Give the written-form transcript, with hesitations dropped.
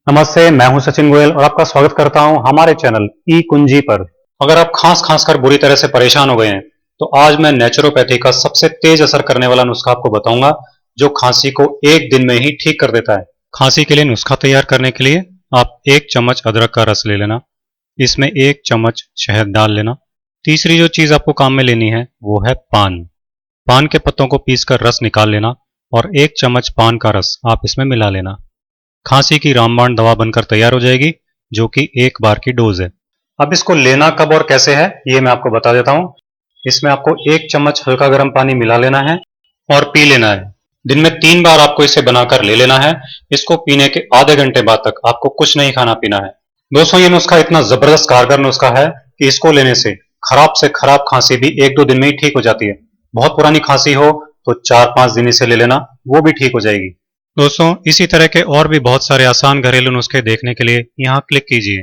नमस्ते, मैं हूं सचिन गोयल और आपका स्वागत करता हूं हमारे चैनल ई कुंजी पर। अगर आप खांस कर बुरी तरह से परेशान हो गए हैं तो आज मैं नेचुरोपैथी का सबसे तेज असर करने वाला नुस्खा आपको बताऊंगा जो खांसी को एक दिन में ही ठीक कर देता है। खांसी के लिए नुस्खा तैयार करने के लिए आप 1 चम्मच अदरक का रस ले लेना, इसमें 1 चम्मच शहद डाल लेना। तीसरी जो चीज आपको काम में लेनी है वो है पान। पान के पत्तों को पीसकर रस निकाल लेना और 1 चम्मच पान का रस आप इसमें मिला लेना। खांसी की रामबाण दवा बनकर तैयार हो जाएगी जो कि 1 बार की डोज है। अब इसको लेना कब और कैसे है ये मैं आपको बता देता हूं। इसमें आपको 1 चम्मच हल्का गर्म पानी मिला लेना है और पी लेना है। दिन में 3 बार आपको इसे बनाकर ले लेना है। इसको पीने के आधे घंटे बाद तक आपको कुछ नहीं खाना पीना है। दोस्तों, ये नुस्खा इतना जबरदस्त कारगर नुस्खा है कि इसको लेने से खराब खांसी भी 1-2 दिन में ही ठीक हो जाती है। बहुत पुरानी खांसी हो तो 4-5 दिन इसे ले लेना, वो भी ठीक हो जाएगी। दोस्तों, इसी तरह के और भी बहुत सारे आसान घरेलू नुस्खे देखने के लिए यहाँ क्लिक कीजिए।